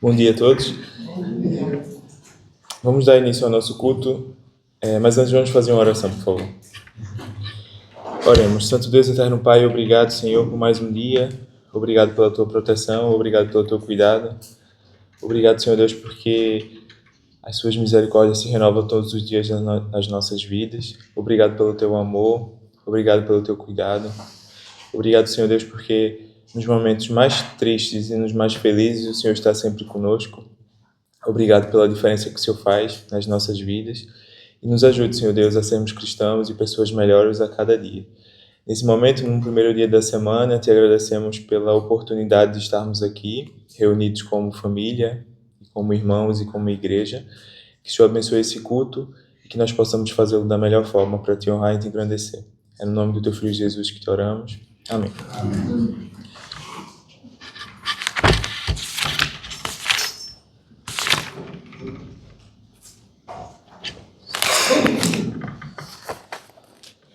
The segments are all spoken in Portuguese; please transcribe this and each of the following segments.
Bom dia a todos. Vamos dar início ao nosso culto, mas antes vamos fazer uma oração, por favor. Oremos. Santo Deus, Eterno Pai, obrigado, Senhor, por mais um dia. Obrigado pela Tua proteção, obrigado pelo Teu cuidado. Obrigado, Senhor Deus, porque as Suas misericórdias se renovam todos os dias nas nossas vidas. Obrigado pelo Teu amor, obrigado pelo Teu cuidado. Obrigado, Senhor Deus, porque nos momentos mais tristes e nos mais felizes o Senhor está sempre conosco. Obrigado pela diferença que o Senhor faz nas nossas vidas e nos ajude, Senhor Deus, a sermos cristãos e pessoas melhores a cada dia. Nesse momento, no primeiro dia da semana, te agradecemos pela oportunidade de estarmos aqui, reunidos como família, como irmãos e como igreja. Que o Senhor abençoe esse culto e que nós possamos fazê-lo da melhor forma para te honrar e te engrandecer. É no nome do Teu Filho Jesus que te oramos. Amém. Amém.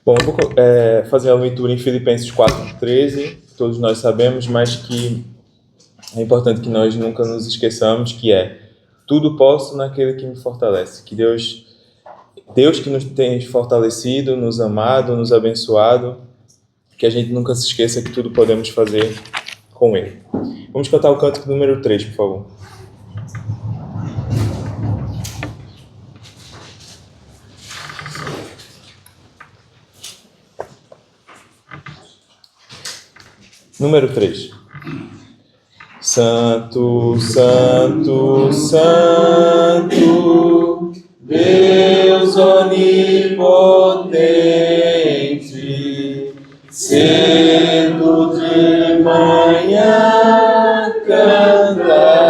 Bom, eu vou fazer a leitura em Filipenses 4:13, que todos nós sabemos, mas que é importante que nós nunca nos esqueçamos, que é: tudo posso naquele que me fortalece. Que Deus que nos tem fortalecido, nos amado, nos abençoado, que a gente nunca se esqueça que tudo podemos fazer com Ele. Vamos cantar o cântico número 3, por favor. Número 3. Santo, Santo, Santo, Deus onipotente, cedo de manhã cantaremos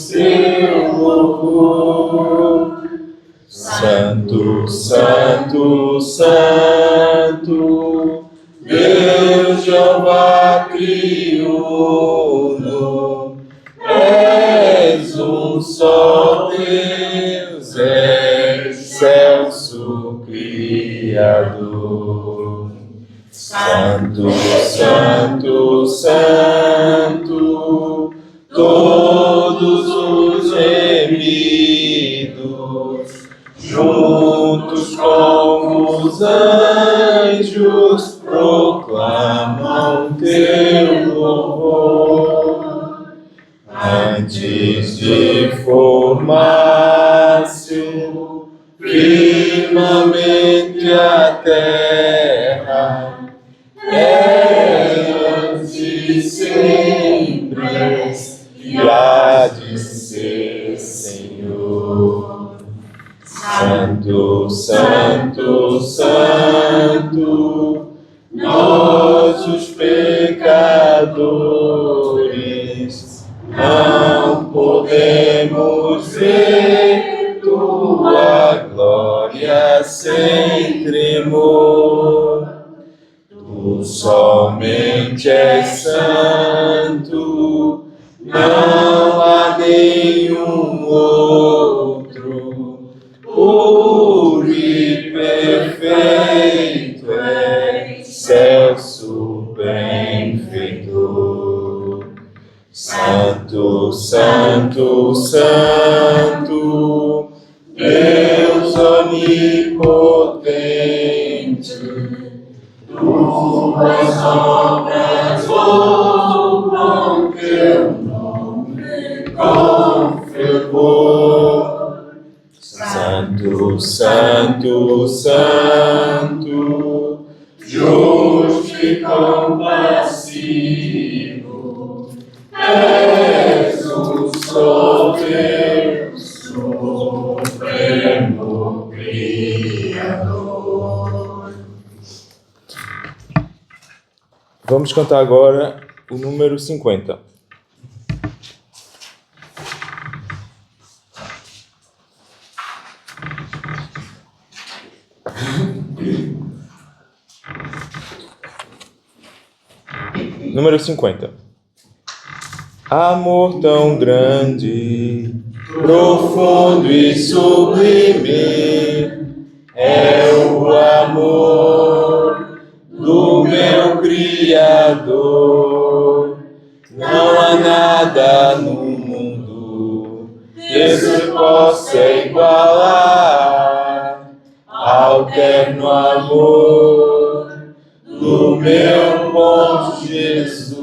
teu louvor. Santo, Santo, Santo, Deus Jeová criouno, és um só Deus, excelso Criador. Santo, Santo, Santo, todos os remidos, juntos com os anjos, proclamam teu louvor. Antes de formar-se o firmamente a terra, antes sempre e há de ser, Senhor. Santo, Santo, Santo, nós os pecadores não podemos ver tua glória sem tremor. Tu somente és santo, não há nenhum outro, puro e perfeito és, excelso benfeitor. Santo, Santo, Santo, Deus onipotente, tuas obras louvam teu nome com fervor. Santo, Santo, Santo, justo e compassivo, és um só Deus, supremo Criador. Vamos cantar agora o número 50. Número 50. Amor tão grande, profundo e sublime, é o amor do meu Criador. Não há há nada no mundo que se possa igualar ao terno amor do meu bom Jesus.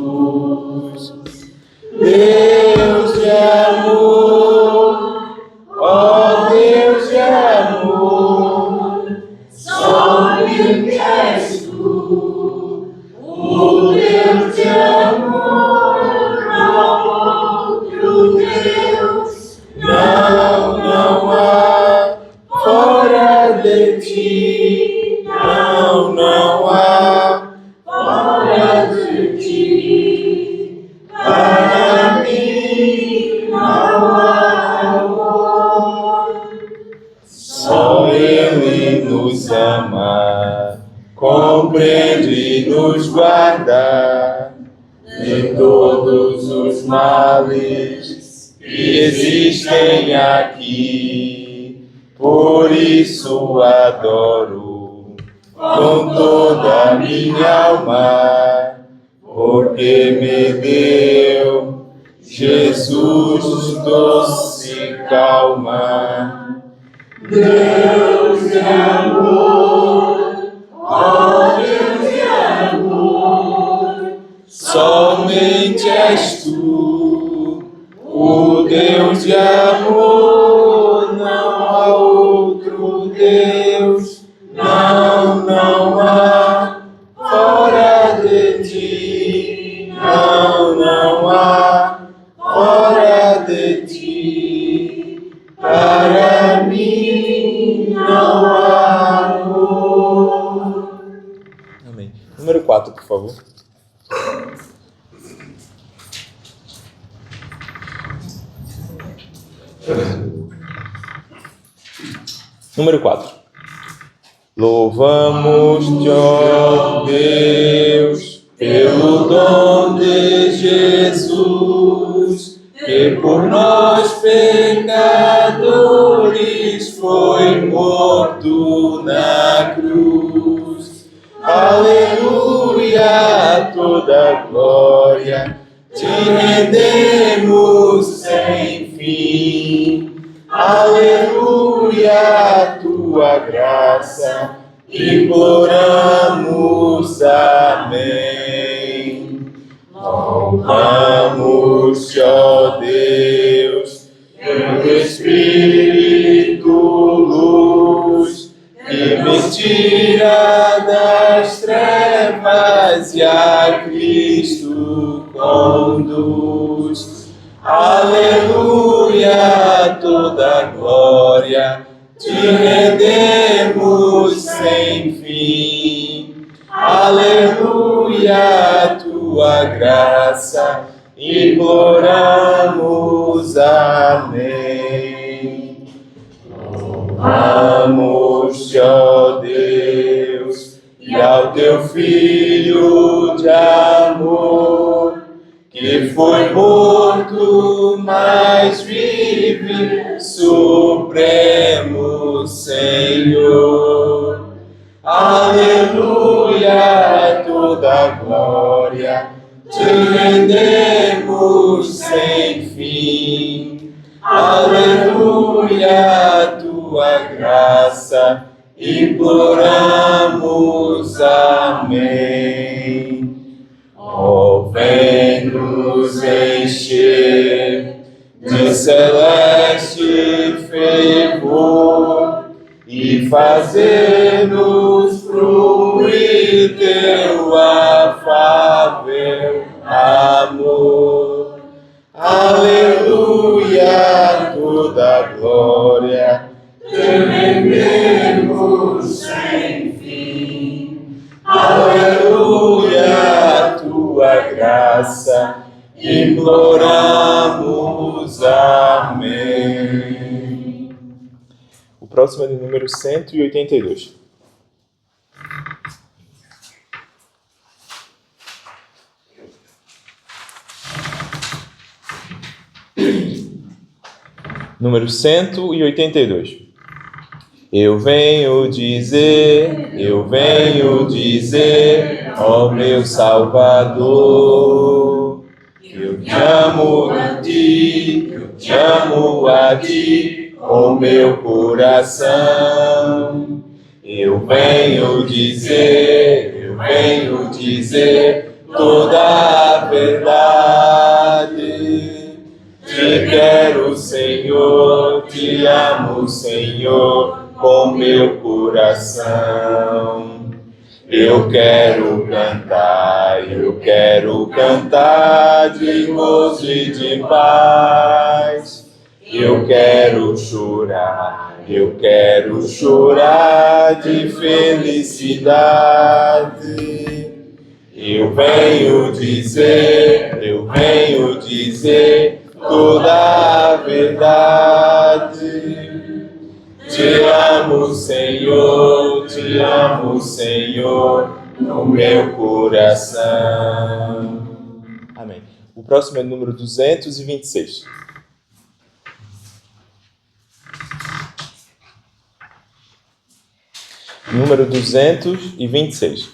Deus de amor, ó Deus de amor, somente és tu, o Deus de amor, não outro Deus, não há fora de ti, não há fora de ti, para mim não há amor. Só Ele nos ama, compreende e nos guarda de todos os males que existem aqui. Por isso adoro com toda a minha alma, porque me deu Jesus doce calma. Deus de amor, ó Deus de amor, somente és tu, o Deus de amor, não há outro Deus, não há fora de ti, não há fora de ti, para mim não há amor. Amém. Número 4, por favor. Número 4. Louvamos-te, ó Deus, pelo dom de Jesus, que por nós pecadores foi morto na cruz. Aleluia, toda glória, te rendemos sem fim. Aleluia, tua graça, imploramos, amém. Louvamos-te, ó Deus, pelo Espírito luz, que me tira das trevas e a Cristo conduz. Aleluia, toda glória, te rendemos sem fim. Aleluia, tua graça, imploramos, amém. Louvamos-te, ó Deus, e ao teu Filho de amor, que foi morto, mas vive, Supremo Senhor. Aleluia, toda glória, te rendemos sem fim. Aleluia, tua graça, imploramos, amém. Oh, vem nos encher de celeste fervor e fazer-nos fruir teu afável amor. Aleluia, toda glória, te rendemos sem fim. Aleluia, tua graça, imploramos, amém. O próximo é de número 182. Número 182. Eu venho dizer, ó meu Salvador, que eu eu te amo a ti com meu coração. Eu venho dizer toda a verdade. Te quero, Senhor, te amo, Senhor, com meu coração. Eu quero cantar de gozo e de paz. Eu quero chorar de felicidade. Eu venho dizer toda a verdade. Te amo, Senhor, no meu coração. Amém. O próximo é o número 226. Número 226.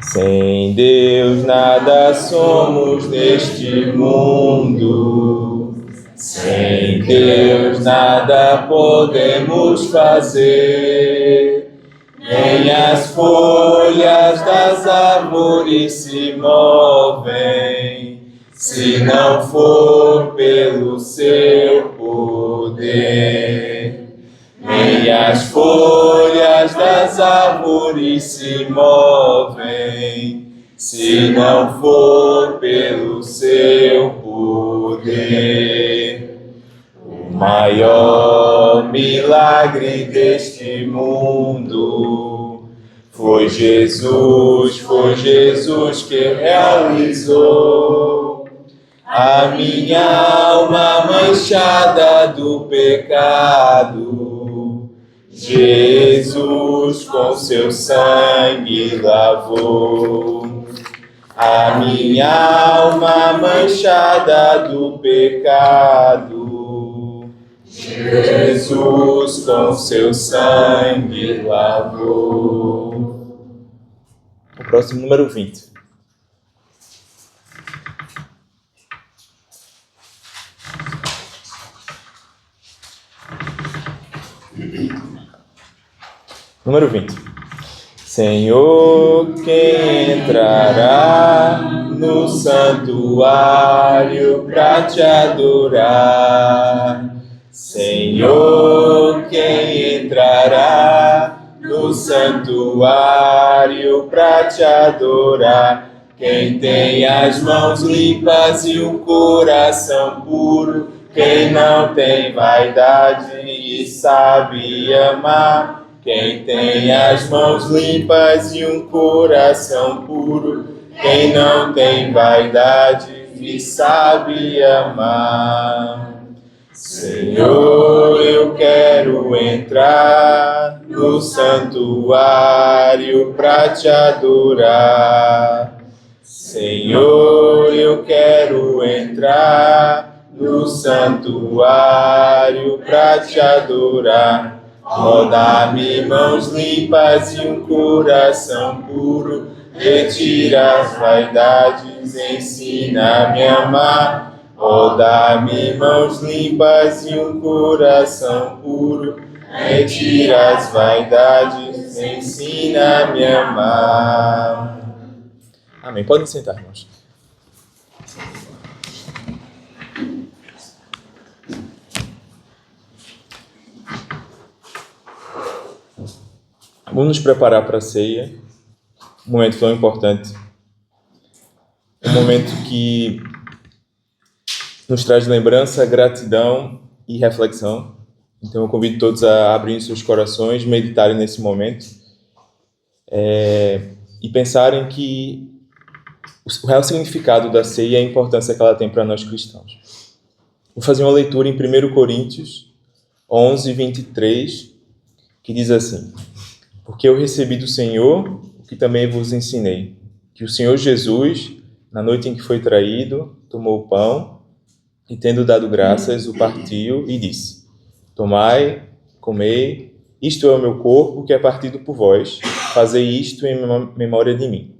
Sem Deus nada somos neste mundo. Sem Deus nada podemos fazer. Nem as folhas das árvores se movem, se não for pelo seu poder. Nem as folhas das árvores se movem, se não for pelo seu poder. O maior milagre deste mundo foi Jesus que realizou. A minha alma manchada do pecado, Jesus com seu sangue lavou. A minha alma manchada do pecado, Jesus com seu sangue lavou. O próximo, número 20. Número 20. Senhor, quem entrará no santuário para te adorar? Senhor, quem entrará no santuário para te adorar? Quem tem as mãos limpas e um coração puro, quem não tem vaidade e sabe amar. Quem tem as mãos limpas e um coração puro, quem não tem vaidade e sabe amar. Senhor, eu quero entrar no santuário para te adorar. Senhor, eu quero entrar no santuário para te adorar. Ó, dá-me mãos limpas e um coração puro, retira as vaidades, ensina-me a amar. Ó, dá-me mãos limpas e um coração puro, retira as vaidades, ensina-me a amar. Amém. Podem sentar, irmãos. Vamos nos preparar para a ceia, um momento tão importante, um momento que nos traz lembrança, gratidão e reflexão. Então eu convido todos a abrirem seus corações, meditarem nesse momento e pensarem que o real significado da ceia e a importância que ela tem para nós cristãos. Vou fazer uma leitura em 1 Coríntios 11, 23, que diz assim: Porque eu recebi do Senhor o que também vos ensinei, que o Senhor Jesus, na noite em que foi traído, tomou o pão e, tendo dado graças, o partiu e disse: Tomai, comei, isto é o meu corpo que é partido por vós, fazei isto em memória de mim.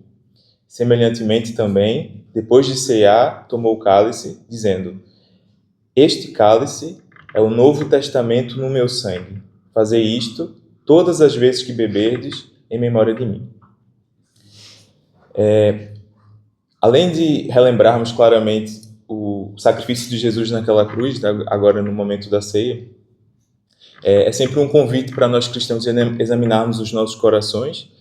Semelhantemente também, depois de cear, tomou o cálice, dizendo: Este cálice é o novo testamento no meu sangue. Fazei isto todas as vezes que beberdes, em memória de mim. Além de relembrarmos claramente o sacrifício de Jesus naquela cruz, agora no momento da ceia, é sempre um convite para nós cristãos examinarmos os nossos corações,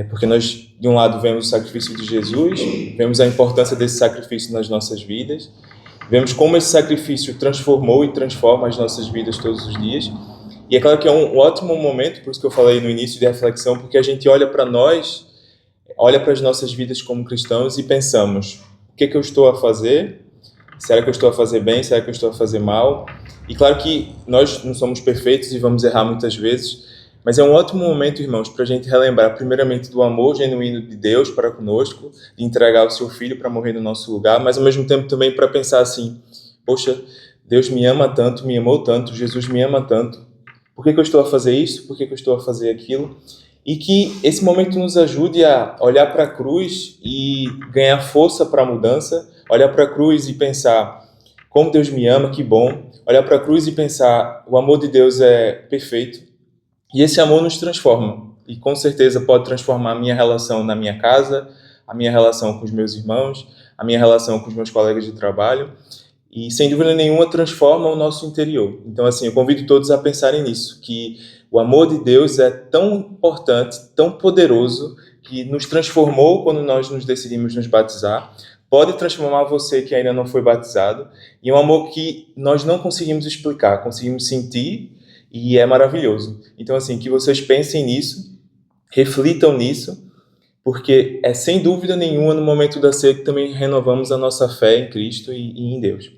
porque nós, de um lado, vemos o sacrifício de Jesus, vemos a importância desse sacrifício nas nossas vidas, vemos como esse sacrifício transformou e transforma as nossas vidas todos os dias. E é claro que é um ótimo momento, por isso que eu falei no início de reflexão, porque a gente olha para nós, olha para as nossas vidas como cristãos e pensamos: o que é que eu estou a fazer? Será que eu estou a fazer bem? Será que eu estou a fazer mal? E claro que nós não somos perfeitos e vamos errar muitas vezes, mas é um ótimo momento, irmãos, para a gente relembrar primeiramente do amor genuíno de Deus para conosco, de entregar o seu Filho para morrer no nosso lugar, mas ao mesmo tempo também para pensar assim: poxa, Deus me ama tanto, me amou tanto, Jesus me ama tanto, por que eu estou a fazer isso? Por que eu estou a fazer aquilo? E que esse momento nos ajude a olhar para a cruz e ganhar força para a mudança, olhar para a cruz e pensar: como Deus me ama, que bom. Olhar para a cruz e pensar: o amor de Deus é perfeito. E esse amor nos transforma. E com certeza pode transformar a minha relação na minha casa, a minha relação com os meus irmãos, a minha relação com os meus colegas de trabalho. E, sem dúvida nenhuma, transforma o nosso interior. Então, assim, eu convido todos a pensarem nisso, que o amor de Deus é tão importante, tão poderoso, que nos transformou quando nós nos decidimos nos batizar. Pode transformar você que ainda não foi batizado. E é um amor que nós não conseguimos explicar, conseguimos sentir, e é maravilhoso. Então, assim, que vocês pensem nisso, reflitam nisso, porque é sem dúvida nenhuma no momento da ceia que também renovamos a nossa fé em Cristo e em Deus.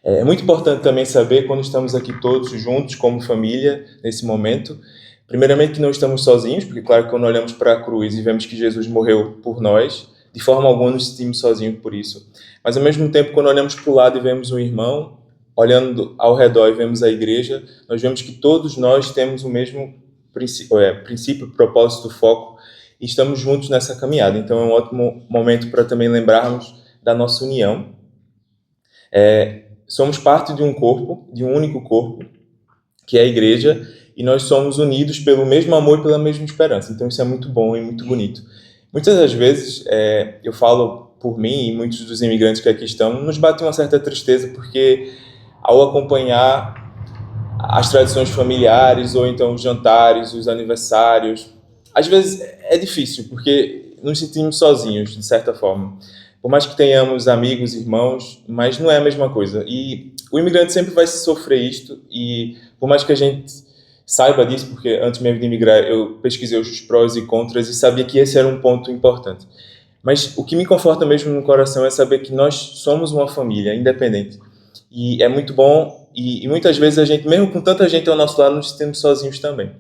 É muito importante também saber, quando estamos aqui todos juntos, como família, nesse momento, primeiramente que não estamos sozinhos, porque claro que quando olhamos para a cruz e vemos que Jesus morreu por nós, de forma alguma nos sentimos sozinhos por isso. Mas ao mesmo tempo, quando olhamos para o lado e vemos um irmão, olhando ao redor e vemos a igreja, nós vemos que todos nós temos o mesmo princípio, propósito, foco, e estamos juntos nessa caminhada. Então é um ótimo momento para também lembrarmos da nossa união. Somos parte de um corpo, de um único corpo, que é a igreja, e nós somos unidos pelo mesmo amor e pela mesma esperança. Então isso é muito bom e muito bonito. Muitas das vezes, eu falo por mim e muitos dos imigrantes que aqui estão, nos bate uma certa tristeza, porque ao acompanhar as tradições familiares, ou então os jantares, os aniversários, às vezes é difícil, porque nos sentimos sozinhos, de certa forma. Por mais que tenhamos amigos, irmãos, mas não é a mesma coisa. E o imigrante sempre vai sofrer isto, e por mais que a gente saiba disso, porque antes mesmo de imigrar eu pesquisei os prós e contras e sabia que esse era um ponto importante. Mas o que me conforta mesmo no coração é saber que nós somos uma família independente. E é muito bom, e muitas vezes a gente, mesmo com tanta gente ao nosso lado, nos sentimos sozinhos também.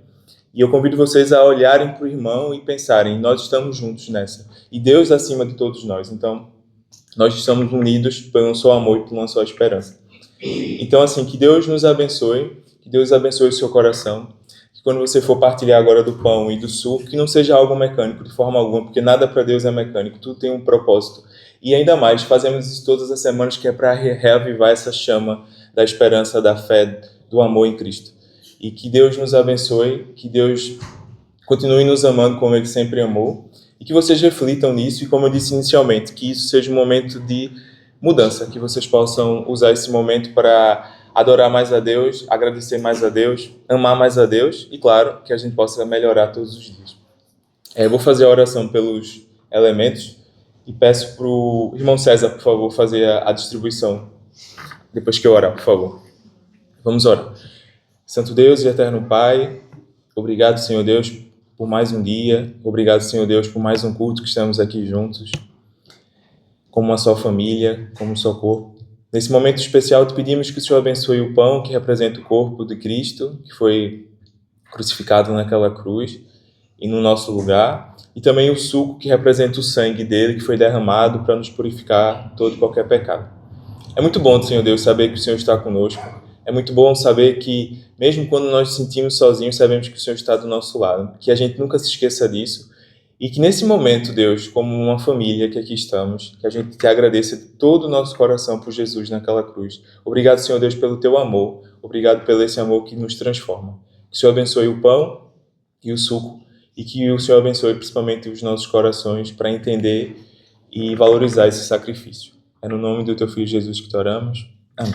E eu convido vocês a olharem para o irmão e pensarem: nós estamos juntos nessa. E Deus acima de todos nós. Então, nós estamos unidos por um só amor e por uma só esperança. Então, assim, que Deus nos abençoe, que Deus abençoe o seu coração, que quando você for partilhar agora do pão e do suco, que não seja algo mecânico de forma alguma, porque nada para Deus é mecânico, tudo tem um propósito. E ainda mais, fazemos isso todas as semanas, que é para reavivar essa chama da esperança, da fé, do amor em Cristo. E que Deus nos abençoe, que Deus continue nos amando como Ele sempre amou, e que vocês reflitam nisso, e como eu disse inicialmente, que isso seja um momento de mudança, que vocês possam usar esse momento para adorar mais a Deus, agradecer mais a Deus, amar mais a Deus, e claro, que a gente possa melhorar todos os dias. Eu vou fazer a oração pelos elementos, e peço para o irmão César, por favor, fazer a distribuição, depois que eu orar, por favor. Vamos orar. Santo Deus e eterno Pai, obrigado, Senhor Deus, por mais um dia. Obrigado, Senhor Deus, por mais um culto que estamos aqui juntos, como uma só família, como um só corpo. Nesse momento especial, te pedimos que o Senhor abençoe o pão, que representa o corpo de Cristo, que foi crucificado naquela cruz e no nosso lugar, e também o suco, que representa o sangue dele, que foi derramado para nos purificar de todo e qualquer pecado. É muito bom, Senhor Deus, saber que o Senhor está conosco. É muito bom saber que, mesmo quando nós nos sentimos sozinhos, sabemos que o Senhor está do nosso lado. Que a gente nunca se esqueça disso E que nesse momento, Deus, como uma família que aqui estamos, que a gente te agradeça de todo o nosso coração por Jesus naquela cruz. Obrigado, Senhor Deus, pelo teu amor. Obrigado pelo esse amor que nos transforma. Que o Senhor abençoe o pão e o suco e que o Senhor abençoe principalmente os nossos corações para entender e valorizar esse sacrifício. É no nome do teu Filho Jesus que te oramos. Amém.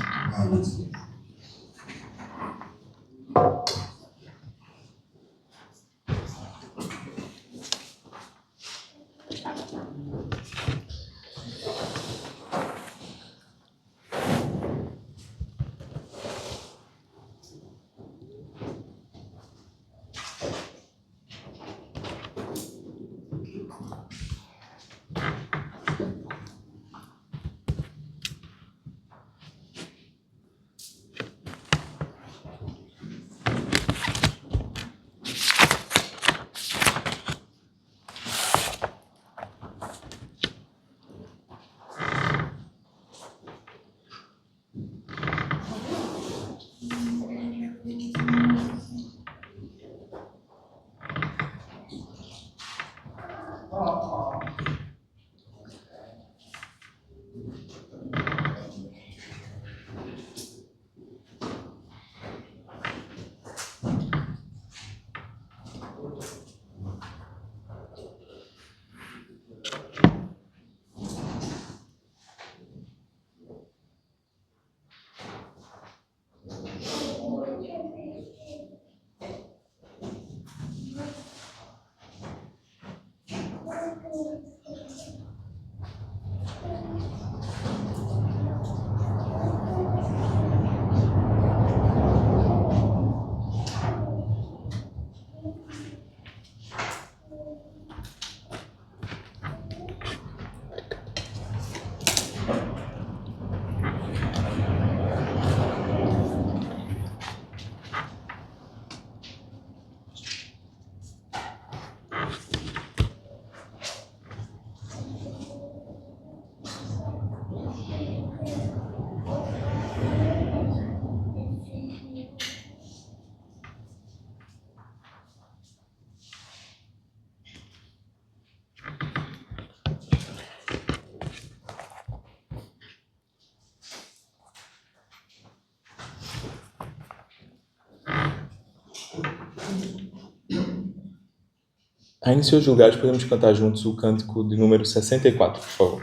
Aí, em seus lugares, podemos cantar juntos o cântico de número 64, por favor.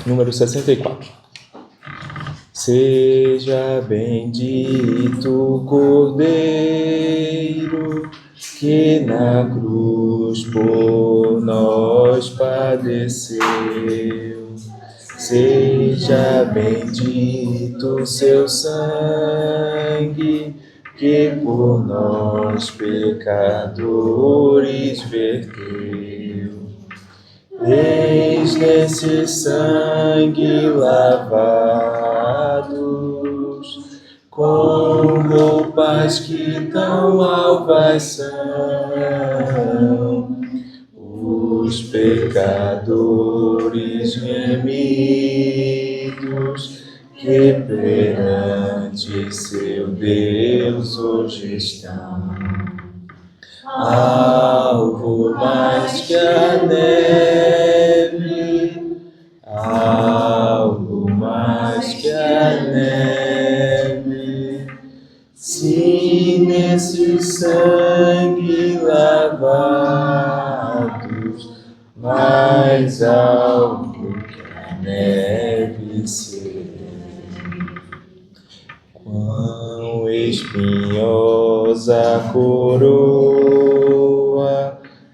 Número 64. Seja bendito o Cordeiro que na cruz por nós padeceu. Seja bendito o seu sangue que por nós pecadores verteu. Eis nesse sangue lavados, com roupas que tão alvas são, os pecadores remidos, que perante seu Deus hoje estão. Alvo mais que a neve, alvo mais que a neve, se nesse sangue lavados, mais alvo que a neve será. Quão espinhosa coroa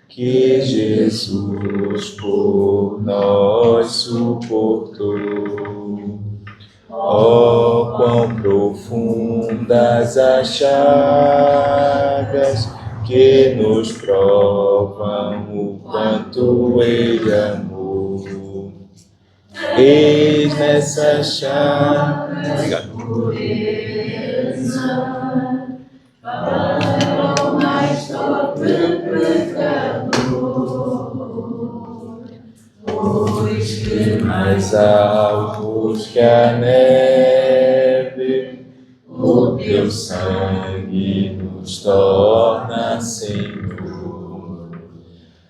que Jesus por nós suportou. Oh, quão profundas as chagas que nos provam o quanto Ele amou. Eis nessa chaga. Obrigado. Para o mais pobre pecador, pois que mais alvos que a neve, sangue nos torna Senhor.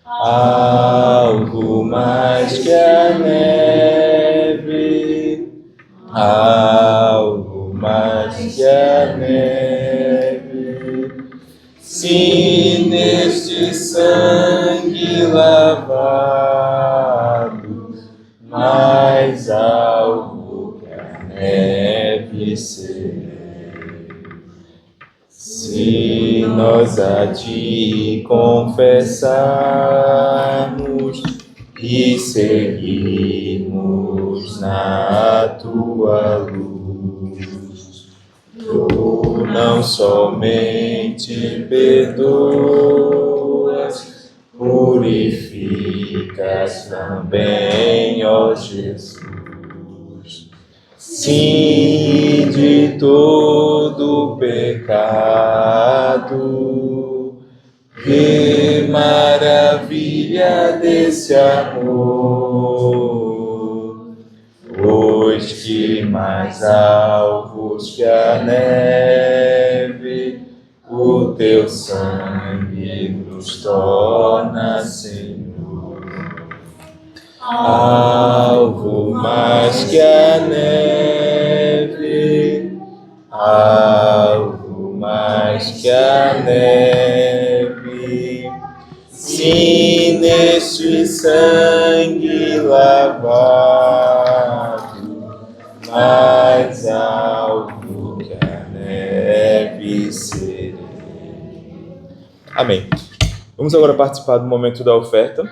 Algo mais que a neve, algo mais que a neve. Sim, neste sangue lavado, mais algo que a neve serei. Se nós a ti confessarmos e seguirmos na tua luz, tu não somente perdoas, purificas também, ó Jesus. Sim, de todo pecado, que maravilha desse amor, pois que mais alvos que a neve, o teu sangue nos torna, Senhor. Algo mais que a neve, algo mais que a neve. Sim, neste sangue lavado, mais algo que a neve serei. Amém. Vamos agora participar do momento da oferta.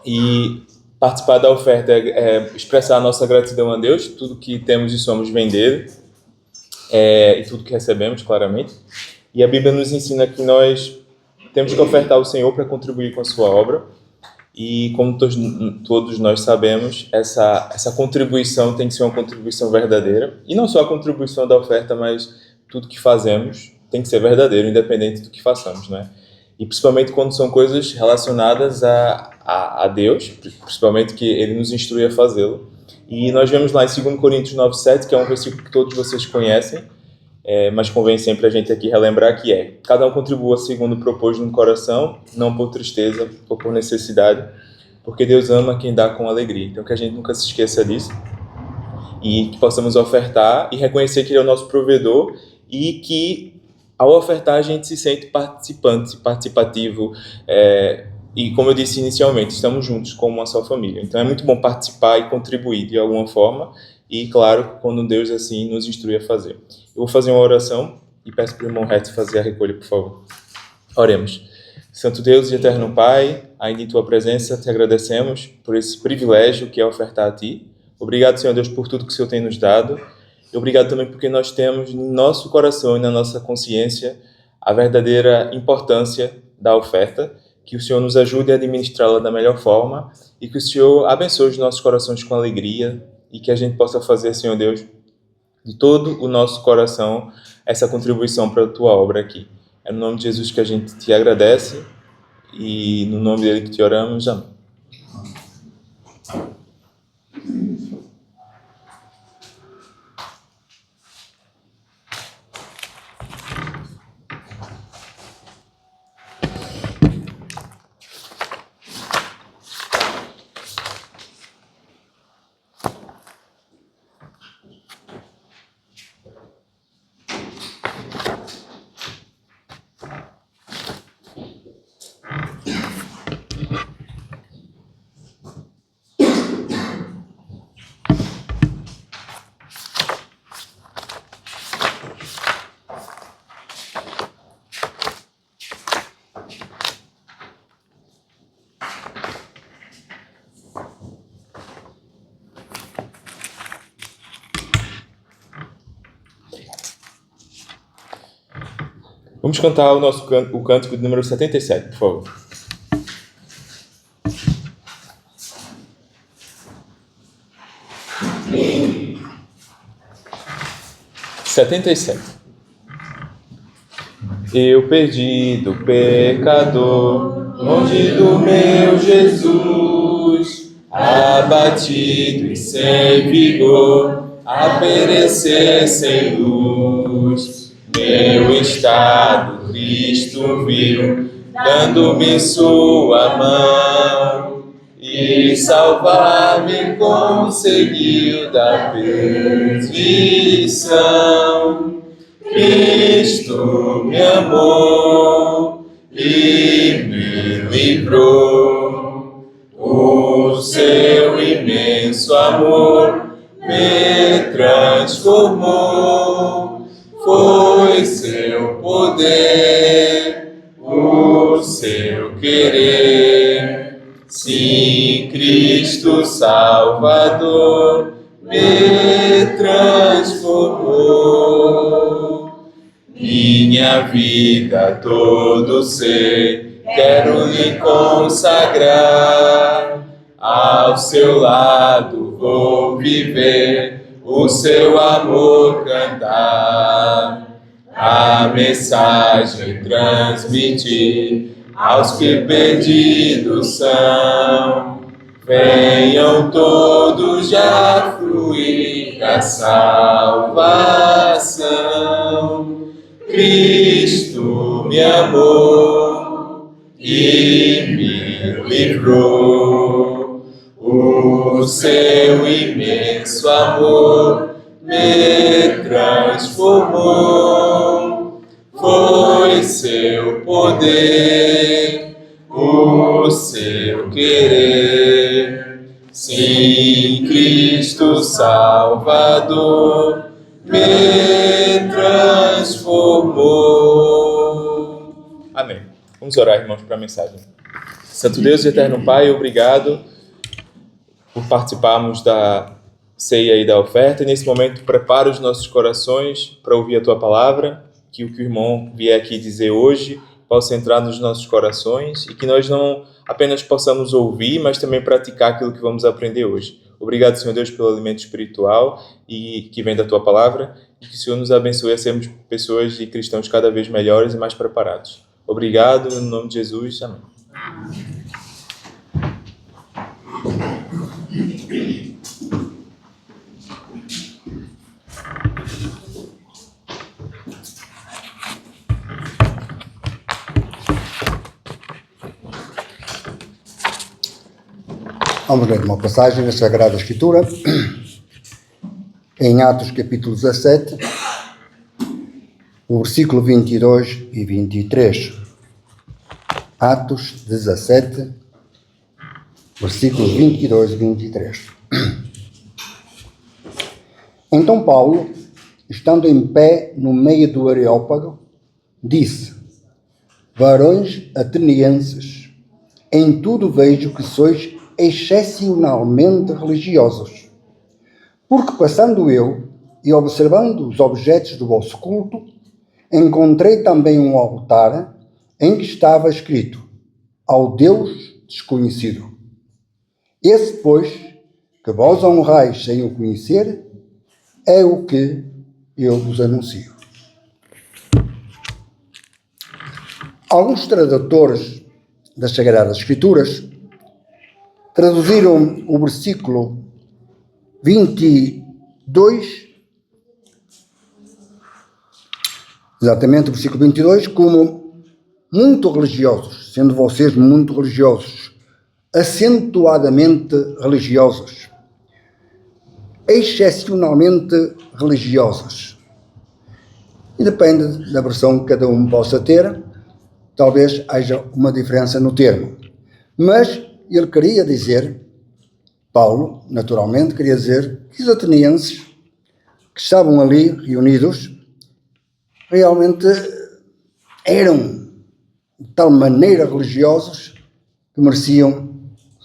E participar da oferta é expressar a nossa gratidão a Deus, tudo que temos e somos vem dele, e tudo que recebemos, claramente. E a Bíblia nos ensina que nós temos que ofertar ao Senhor para contribuir com a sua obra. E como todos nós sabemos, essa contribuição tem que ser uma contribuição verdadeira. E não só a contribuição da oferta, mas tudo que fazemos tem que ser verdadeiro, independente do que façamos, né? E principalmente quando são coisas relacionadas a Deus, principalmente que Ele nos instrui a fazê-lo. E nós vemos lá em 2 Coríntios 9:7, que é um versículo que todos vocês conhecem, mas convém sempre a gente aqui relembrar que cada um contribua segundo propôs no coração, não por tristeza ou por necessidade, porque Deus ama quem dá com alegria. Então que a gente nunca se esqueça disso e que possamos ofertar e reconhecer que Ele é o nosso provedor e que ao ofertar a gente se sente participativo, e como eu disse inicialmente, estamos juntos como uma só família. Então é muito bom participar e contribuir de alguma forma e, claro, quando Deus assim nos instrui a fazer. Eu vou fazer uma oração e peço para o irmão Reto fazer a recolha, por favor. Oremos. Santo Deus e eterno Pai, ainda em Tua presença te agradecemos por esse privilégio que é ofertar a Ti. Obrigado, Senhor Deus, por tudo que o Senhor tem nos dado. E obrigado também porque nós temos no nosso coração e na nossa consciência a verdadeira importância da oferta, que o Senhor nos ajude a administrá-la da melhor forma e que o Senhor abençoe os nossos corações com alegria e que a gente possa fazer, Senhor Deus, de todo o nosso coração essa contribuição para a Tua obra aqui. É no nome de Jesus que a gente te agradece e no nome dele que te oramos. Amém. Vamos cantar o cântico de número 77, por favor. Eu perdido, pecador, longe do meu Jesus, abatido e sem vigor, a perecer sem luz. Meu estado Cristo viu, dando-me sua mão, e salvar-me conseguiu da perdição. Cristo me amou e me livrou. O seu imenso amor me transformou. Foi seu poder, o seu querer. Sim, Cristo Salvador me transformou. Minha vida, todo ser, quero lhe consagrar. Ao seu lado vou viver, o seu amor cantar. A mensagem transmitir aos que perdidos são. Venham todos já fluir a salvação. Cristo me amou e me livrou. O seu imenso amor me transformou. Foi seu poder, o seu querer. Sim, Cristo Salvador me transformou. Amém. Vamos orar, irmãos, para a mensagem. Santo Deus e eterno Pai, obrigado por participarmos da ceia e da oferta. E nesse momento, prepara os nossos corações para ouvir a Tua palavra, que o que o irmão vier aqui dizer hoje possa entrar nos nossos corações e que nós não apenas possamos ouvir, mas também praticar aquilo que vamos aprender hoje. Obrigado, Senhor Deus, pelo alimento espiritual e que vem da Tua palavra e que o Senhor nos abençoe a sermos pessoas e cristãos cada vez melhores e mais preparados. Obrigado, no nome de Jesus. Amém. Vamos ler uma passagem da Sagrada Escritura, em Atos capítulo 17, o versículo 22 e 23. Atos 17, versículos 22 e 23. Então Paulo, estando em pé no meio do Areópago, disse: varões atenienses, em tudo vejo que sois excepcionalmente religiosos, porque passando eu e observando os objetos do vosso culto, encontrei também um altar em que estava escrito: ao Deus desconhecido. Esse, pois, que vós honrais sem o conhecer, é o que eu vos anuncio. Alguns tradutores das Sagradas Escrituras traduziram o versículo 22, exatamente o versículo 22, como muito religiosos, sendo vocês muito religiosos, acentuadamente religiosos, excepcionalmente religiosos. E depende da versão que cada um possa ter, talvez haja uma diferença no termo. Mas ele queria dizer, Paulo, naturalmente, queria dizer que os atenienses que estavam ali reunidos realmente eram de tal maneira religiosos que mereciam,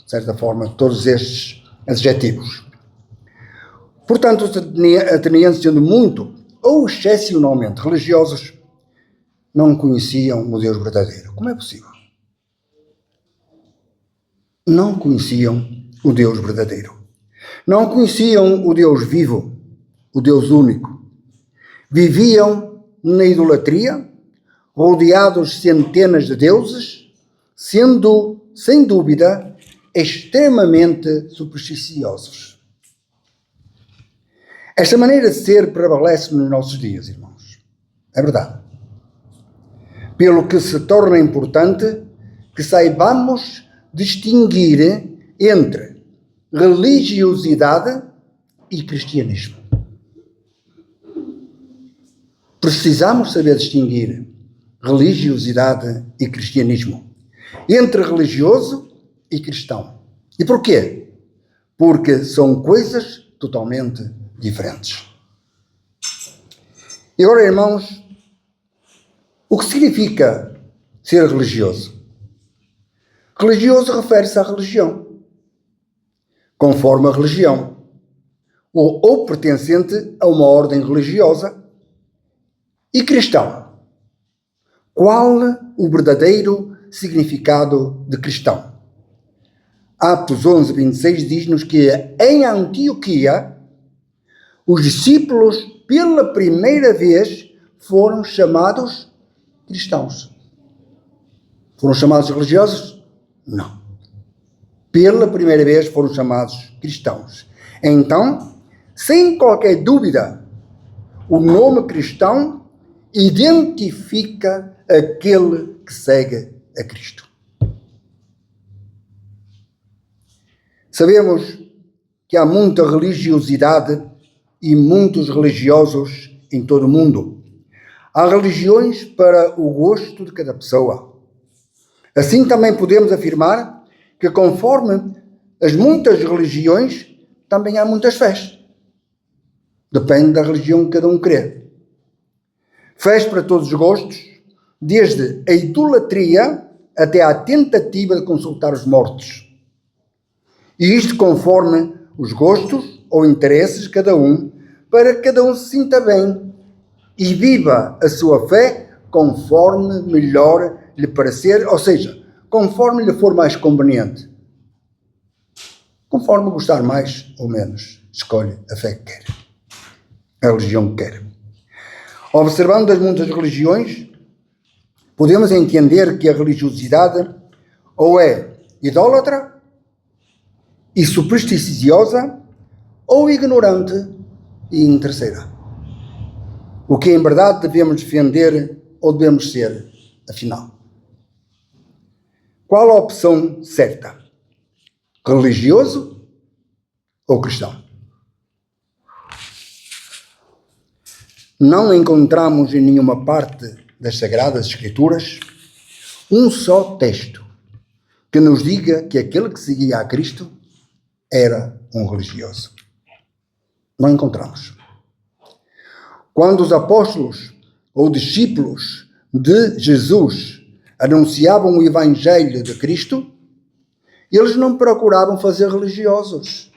de certa forma, todos estes adjetivos. Portanto, os atenienses, sendo muito ou excepcionalmente religiosos, não conheciam o Deus verdadeiro. Como é possível? Não conheciam o Deus verdadeiro. Não conheciam o Deus vivo, o Deus único. Viviam na idolatria, rodeados de centenas de deuses, sendo, sem dúvida, extremamente supersticiosos. Esta maneira de ser prevalece nos nossos dias, irmãos. É verdade. Pelo que se torna importante que saibamos distinguir entre religiosidade e cristianismo. Precisamos saber distinguir religiosidade e cristianismo, entre religioso e cristão. E porquê? Porque são coisas totalmente diferentes. E agora, irmãos, o que significa ser religioso? Religioso refere-se à religião, conforme a religião, ou pertencente a uma ordem religiosa. E cristão, qual o verdadeiro significado de cristão? Atos 11:26 diz-nos que em Antioquia os discípulos pela primeira vez foram chamados cristãos. Foram chamados religiosos? Não. Pela primeira vez foram chamados cristãos. Então, sem qualquer dúvida, o nome cristão identifica aquele que segue a Cristo. Sabemos que há muita religiosidade e muitos religiosos em todo o mundo. Há religiões para o gosto de cada pessoa. Assim também podemos afirmar que conforme as muitas religiões, também há muitas fés. Depende da religião que cada um crê. Fés para todos os gostos, desde a idolatria até à tentativa de consultar os mortos. E isto conforme os gostos ou interesses de cada um, para que cada um se sinta bem e viva a sua fé conforme melhor lhe parecer, ou seja, conforme lhe for mais conveniente. Conforme gostar mais ou menos, escolhe a fé que quer, a religião que quer. Observando as muitas religiões, podemos entender que a religiosidade ou é idólatra e supersticiosa ou ignorante e interesseira. O que em verdade devemos defender ou devemos ser, afinal? Qual a opção certa? Religioso ou cristão? Não encontramos em nenhuma parte das Sagradas Escrituras um só texto que nos diga que aquele que seguia a Cristo era um religioso. Não encontramos. Quando os apóstolos ou discípulos de Jesus anunciavam o Evangelho de Cristo, eles não procuravam fazer religiosos,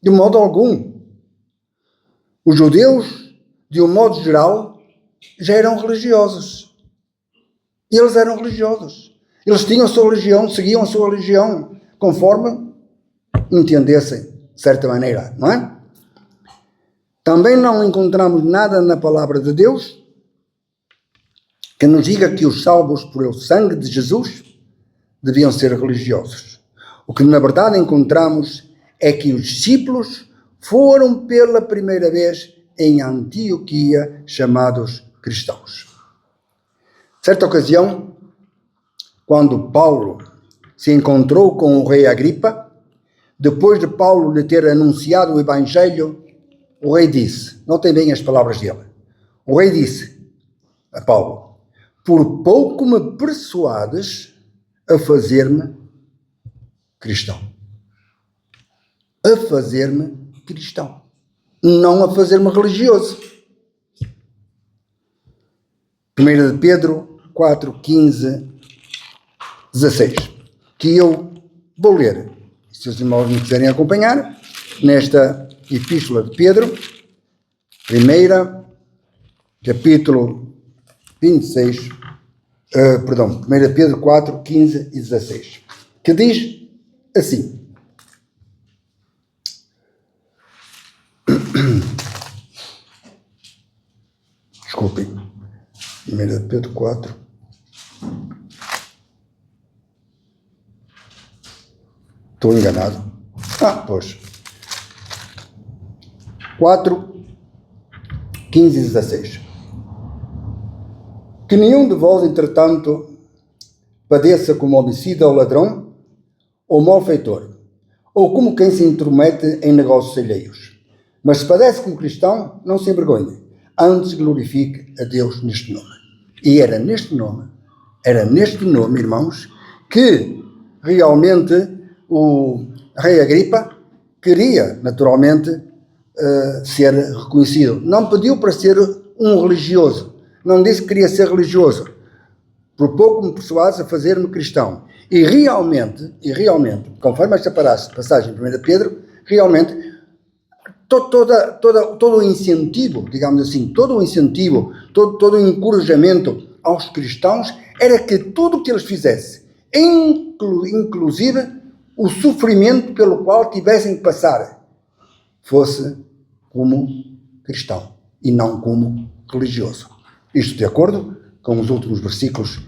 de modo algum. Os judeus, de um modo geral, já eram religiosos. Eles eram religiosos. Eles tinham a sua religião, seguiam a sua religião, conforme entendessem, de certa maneira, não é? Também não encontramos nada na palavra de Deus que nos diga que os salvos por o sangue de Jesus deviam ser religiosos. O que na verdade encontramos é que os discípulos foram pela primeira vez em Antioquia chamados cristãos. Certa ocasião, quando Paulo se encontrou com o rei Agripa, depois de Paulo lhe ter anunciado o Evangelho, o rei disse, notem bem as palavras dele, o rei disse a Paulo, por pouco me persuades a fazer-me cristão. A fazer-me cristão. Não a fazer-me religioso. 1 de Pedro 4, 15, 16. Que eu vou ler. Se os irmãos me quiserem acompanhar, nesta Epístola de Pedro, capítulo 26, 1 Pedro 4, 15 e 16. Que diz assim. Desculpem. 1 Pedro 4. Estou enganado. Pois. 4, 15 e 16. Que nenhum de vós, entretanto, padeça como homicida ou ladrão, ou malfeitor, ou como quem se intromete em negócios alheios. Mas se padece como cristão, não se envergonhe, antes glorifique a Deus neste nome. E era neste nome, irmãos, que realmente o rei Agripa queria, naturalmente, ser reconhecido. Não pediu para ser um religioso, não disse que queria ser religioso. Por pouco me persuades a fazer-me cristão. E realmente, conforme esta passagem em 1 Pedro, realmente, todo o incentivo, digamos assim, todo o encorajamento aos cristãos era que tudo o que eles fizessem, inclusive o sofrimento pelo qual tivessem que passar, fosse como cristão e não como religioso. Isto de acordo com os últimos versículos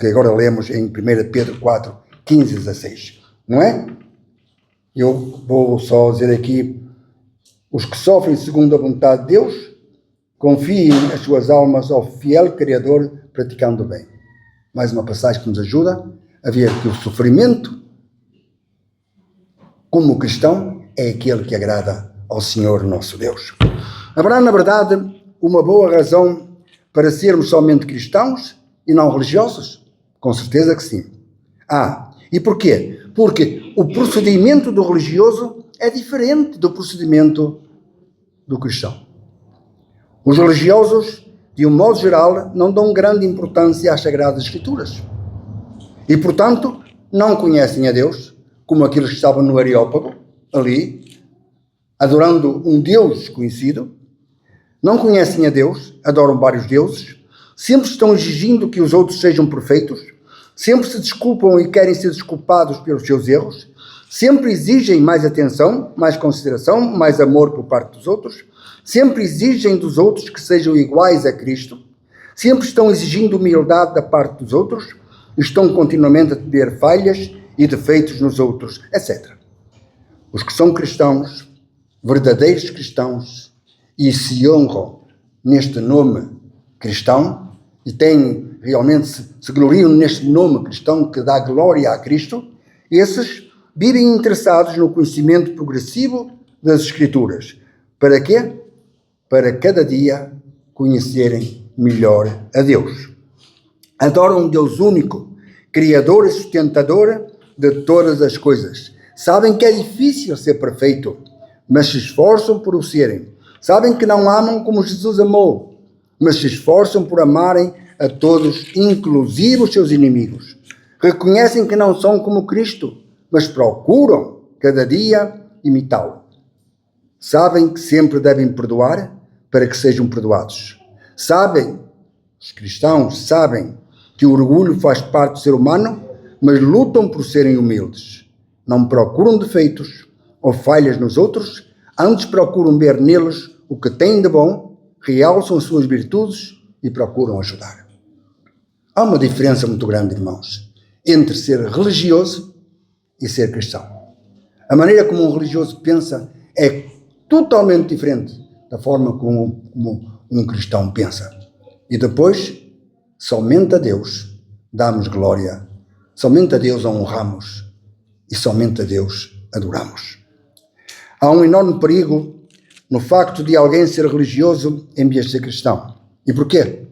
que agora lemos em 1 Pedro 4, 15 e 16. Não é? Eu vou só dizer aqui: os que sofrem segundo a vontade de Deus, confiem as suas almas ao fiel Criador, praticando o bem. Mais uma passagem que nos ajuda a ver que o sofrimento, como cristão, é aquele que agrada ao Senhor nosso Deus. Haverá, na verdade, uma boa razão para sermos somente cristãos e não religiosos? Com certeza que sim. E porquê? Porque o procedimento do religioso é diferente do procedimento do cristão. Os religiosos, de um modo geral, não dão grande importância às Sagradas Escrituras. E, portanto, não conhecem a Deus, como aqueles que estavam no Areópago, ali, adorando um Deus desconhecido. Não conhecem a Deus, adoram vários deuses, sempre estão exigindo que os outros sejam perfeitos, sempre se desculpam e querem ser desculpados pelos seus erros, sempre exigem mais atenção, mais consideração, mais amor por parte dos outros, sempre exigem dos outros que sejam iguais a Cristo, sempre estão exigindo humildade da parte dos outros, estão continuamente a ter falhas e defeitos nos outros, etc. Os que são cristãos, verdadeiros cristãos, e se honram neste nome cristão, e têm realmente, se gloriam neste nome cristão que dá glória a Cristo, esses vivem interessados no conhecimento progressivo das Escrituras. Para quê? Para cada dia conhecerem melhor a Deus. Adoram um Deus único, Criador e sustentador de todas as coisas. Sabem que é difícil ser perfeito, mas se esforçam por o serem. Sabem que não amam como Jesus amou, mas se esforçam por amarem a todos, inclusive os seus inimigos. Reconhecem que não são como Cristo, mas procuram cada dia imitá-lo. Sabem que sempre devem perdoar para que sejam perdoados. Os cristãos sabem que o orgulho faz parte do ser humano, mas lutam por serem humildes. Não procuram defeitos ou falhas nos outros, antes procuram ver neles o que têm de bom, realçam as suas virtudes e procuram ajudar. Há uma diferença muito grande, irmãos, entre ser religioso e ser cristão. A maneira como um religioso pensa é totalmente diferente da forma como um cristão pensa. E depois, somente a Deus damos glória, somente a Deus a honramos e somente a Deus adoramos. Há um enorme perigo no facto de alguém ser religioso em vez de ser cristão. E porquê?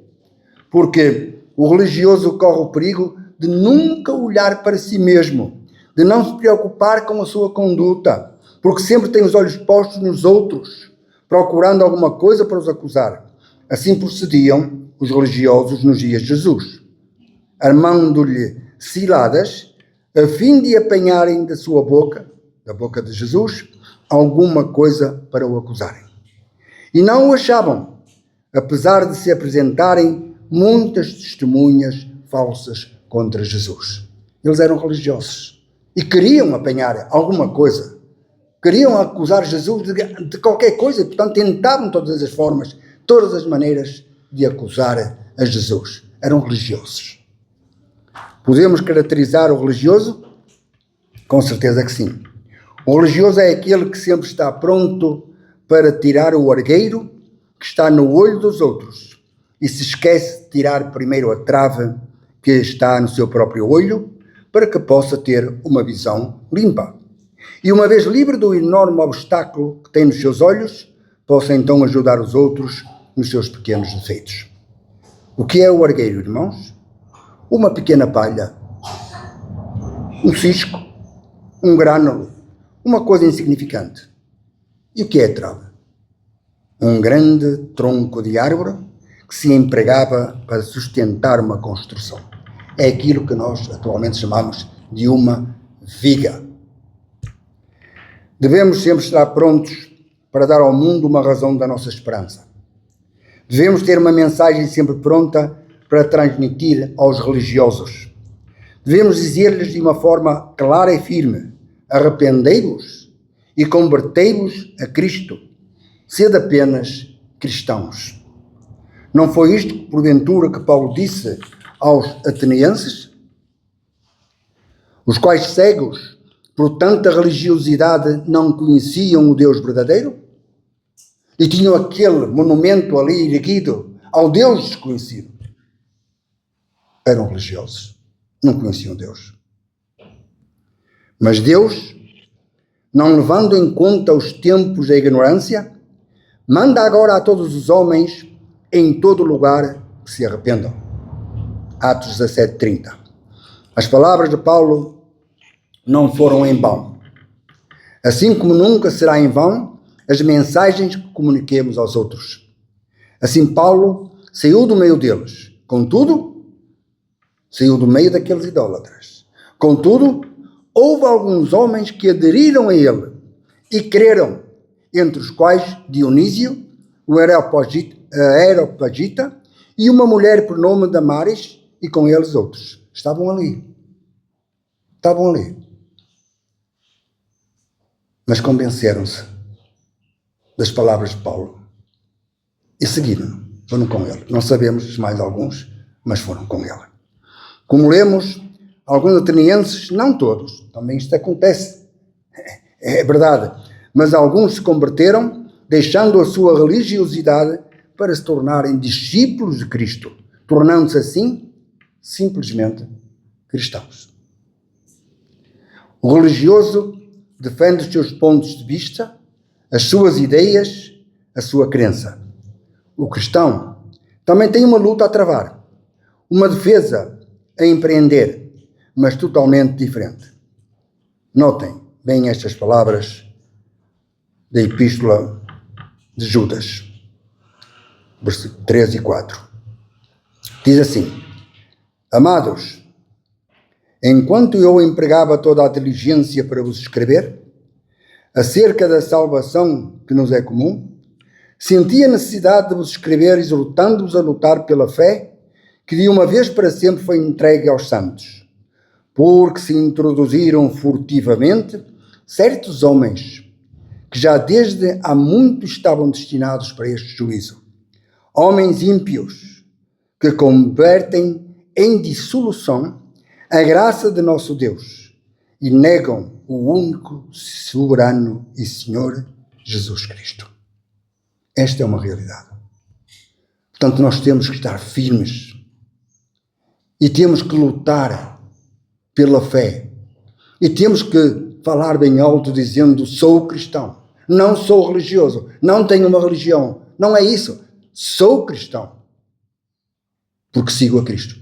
Porque o religioso corre o perigo de nunca olhar para si mesmo, de não se preocupar com a sua conduta, porque sempre tem os olhos postos nos outros, procurando alguma coisa para os acusar. Assim procediam os religiosos nos dias de Jesus, armando-lhe ciladas, a fim de apanharem da sua boca, da boca de Jesus, alguma coisa para o acusarem. E não o achavam, apesar de se apresentarem muitas testemunhas falsas contra Jesus. Eles eram religiosos e queriam apanhar alguma coisa, queriam acusar Jesus de qualquer coisa, e portanto tentavam todas as formas, todas as maneiras de acusar a Jesus. Eram religiosos. Podemos caracterizar o religioso? Com certeza que sim. O religioso é aquele que sempre está pronto para tirar o argueiro que está no olho dos outros, e se esquece de tirar primeiro a trave que está no seu próprio olho, para que possa ter uma visão limpa. E uma vez livre do enorme obstáculo que tem nos seus olhos, possa então ajudar os outros nos seus pequenos defeitos. O que é o argueiro, irmãos? Uma pequena palha, um cisco, um grânulo, uma coisa insignificante. E o que é a trave? Um grande tronco de árvore que se empregava para sustentar uma construção. É aquilo que nós atualmente chamamos de uma viga. Devemos sempre estar prontos para dar ao mundo uma razão da nossa esperança. Devemos ter uma mensagem sempre pronta para transmitir aos religiosos. Devemos dizer-lhes de uma forma clara e firme: arrependei-vos e convertei-vos a Cristo. Sede apenas cristãos. Não foi isto, porventura, que Paulo disse aos atenienses? Os quais, cegos por tanta religiosidade, não conheciam o Deus verdadeiro? E tinham aquele monumento ali erguido ao Deus desconhecido. Eram religiosos, não conheciam Deus. Mas Deus, não levando em conta os tempos da ignorância, manda agora a todos os homens em todo lugar que se arrependam. Atos 17:30. As palavras de Paulo não foram em vão. Assim como nunca será em vão as mensagens que comuniquemos aos outros. Assim Paulo saiu do meio deles. Contudo, saiu do meio daqueles idólatras. Contudo, houve alguns homens que aderiram a ele e creram, entre os quais Dionísio, o Areopagita, e uma mulher por nome Damaris, e com eles outros. Estavam ali. Mas convenceram-se das palavras de Paulo e seguiram-no. Foram com ele. Não sabemos mais alguns, mas foram com ele. Como lemos, alguns atenienses, não todos, também isto acontece, é verdade, mas alguns se converteram, deixando a sua religiosidade para se tornarem discípulos de Cristo, tornando-se assim simplesmente cristãos. O religioso defende os seus pontos de vista, as suas ideias, a sua crença. O cristão também tem uma luta a travar, uma defesa a empreender, mas totalmente diferente. Notem bem estas palavras da Epístola de Judas, versículos 3 e 4. Diz assim: Amados, enquanto eu empregava toda a diligência para vos escrever, acerca da salvação que nos é comum, senti a necessidade de vos escrever, exortando-vos a lutar pela fé que de uma vez para sempre foi entregue aos santos, porque se introduziram furtivamente certos homens que já desde há muito estavam destinados para este juízo, homens ímpios que convertem em dissolução a graça de nosso Deus e negam o único, soberano e Senhor Jesus Cristo. Esta é uma realidade. Portanto, nós temos que estar firmes e temos que lutar pela fé e temos que falar bem alto dizendo: sou cristão, não sou religioso, não tenho uma religião, não é isso, sou cristão porque sigo a Cristo,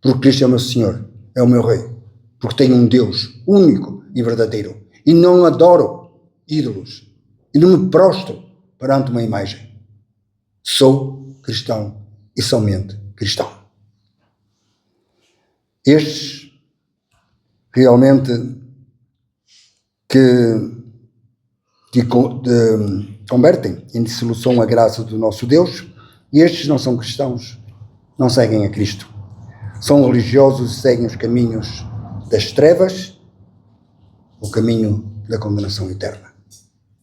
porque Cristo é o meu Senhor, é o meu Rei, porque tenho um Deus único e verdadeiro e não adoro ídolos e não me prostro perante uma imagem. Sou cristão e somente cristão. Estes realmente que convertem em dissolução a graça do nosso Deus, e estes não são cristãos, não seguem a Cristo. São religiosos e seguem os caminhos das trevas, o caminho da condenação eterna.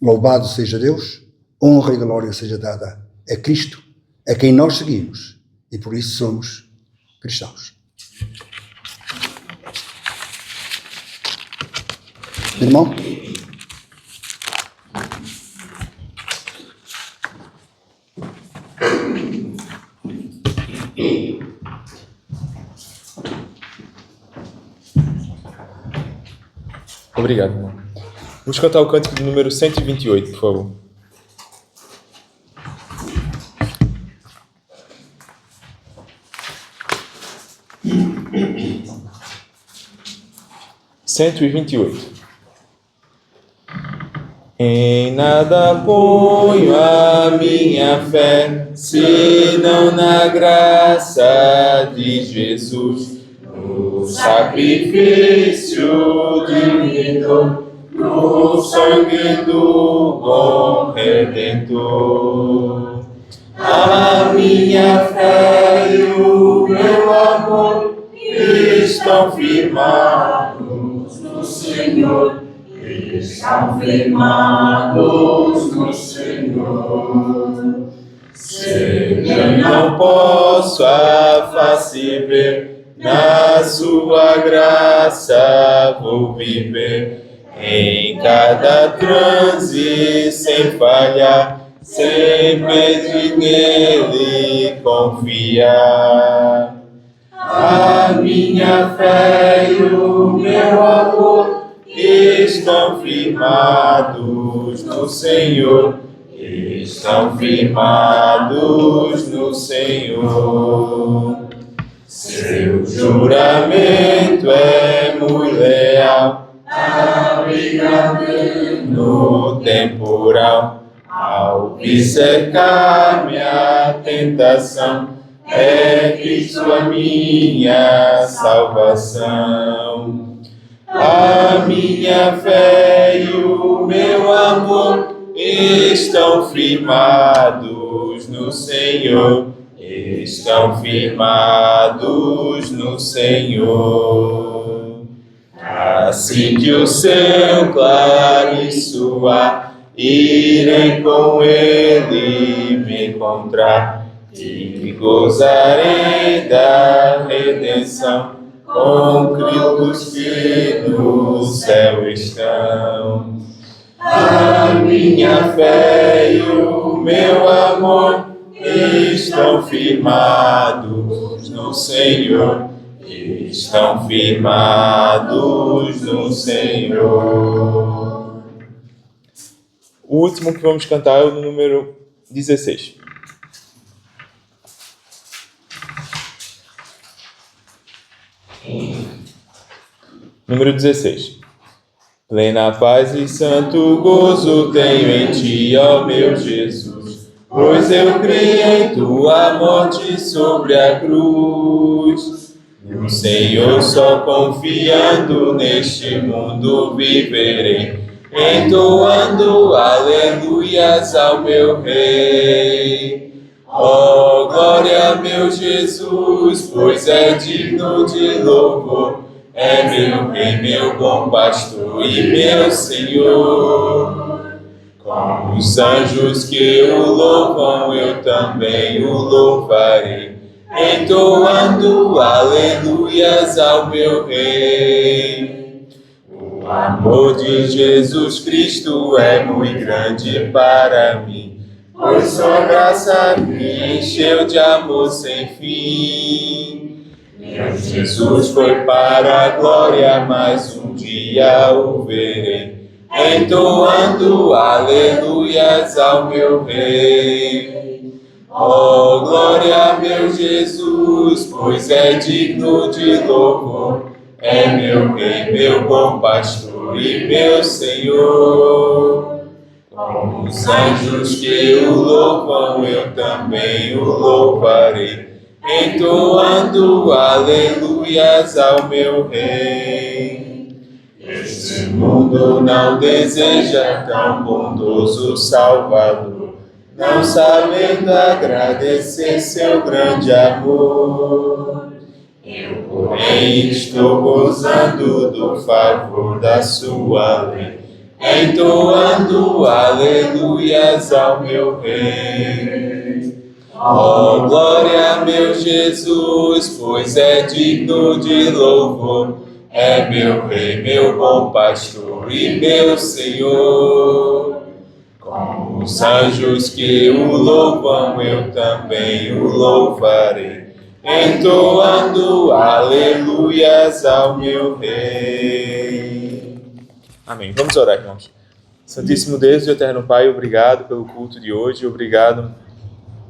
Louvado seja Deus, honra e glória seja dada a Cristo, a quem nós seguimos, e por isso somos cristãos. Irmão? Obrigado, irmão. Vamos cantar o cântico de número 128, por favor. Cento e 28. Em nada ponho a minha fé, senão na graça de Jesus, no sacrifício divino, no sangue do bom Redentor. A minha fé e o meu amor estão firmados no Senhor, estão firmados no Senhor. Se eu não posso a face ver, na sua graça vou viver. Em cada transe sem falhar, sempre nele confiar. A minha fé e o meu amor estão firmados no Senhor, estão firmados no Senhor. Seu juramento é muito leal, abriga-me no temporal. Ao me cercar-me a tentação, é Cristo a minha salvação. A minha fé e o meu amor estão firmados no Senhor, estão firmados no Senhor. Assim que o seu claro ar, irei com ele me encontrar e gozarei da redenção com Cristo que no céu estão. A minha fé e o meu amor estão firmados no Senhor, estão firmados no Senhor. O último que vamos cantar é o número 16. Número 16. Plena paz e santo gozo tenho em ti, ó meu Jesus, pois eu criei em tua morte sobre a cruz. No Senhor só confiando neste mundo viverei, entoando aleluias ao meu Rei. Ó glória, meu Jesus, pois é digno de louvor, é meu Rei, meu bom pastor e meu Senhor. Com os anjos que o louvam, eu também o louvarei, entoando aleluias ao meu Rei. O amor de Jesus Cristo é muito grande para mim, pois sua graça me encheu de amor sem fim. Meu Jesus foi para a glória, mas um dia o verei, entoando aleluias ao meu Rei. Ó glória, meu Jesus, pois é digno de louvor, é meu Rei, meu bom pastor e meu Senhor. Com os anjos que o louvam, eu também o louvarei, entoando aleluias ao meu Rei. Este mundo não deseja tão bondoso Salvador, não sabendo agradecer seu grande amor. Eu, porém, estou gozando do favor da sua lei, entoando aleluias ao meu Rei. Ó glória, meu Jesus, pois é digno de louvor, é meu Rei, meu bom pastor e meu Senhor. Com os anjos que o louvam, eu também o louvarei, entoando aleluias ao meu Rei. Amém. Vamos orar, irmãos. Santíssimo Deus e eterno Pai, obrigado pelo culto de hoje, obrigado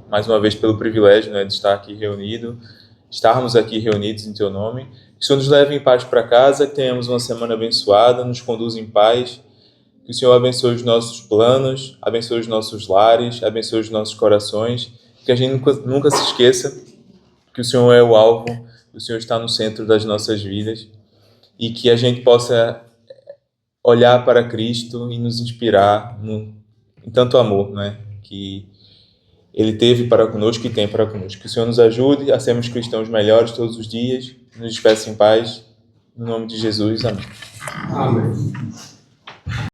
mais uma vez pelo privilégio, né, de estarmos aqui reunidos em Teu nome. Que o Senhor nos leve em paz para casa, que tenhamos uma semana abençoada, nos conduza em paz, que o Senhor abençoe os nossos planos, abençoe os nossos lares, abençoe os nossos corações, que a gente nunca se esqueça que o Senhor é o alvo, que o Senhor está no centro das nossas vidas e que a gente possa olhar para Cristo e nos inspirar em tanto amor, né, que Ele teve para conosco e tem para conosco. Que o Senhor nos ajude a sermos cristãos melhores todos os dias. Nos despeça em paz. Em nome de Jesus. Amém. Amém.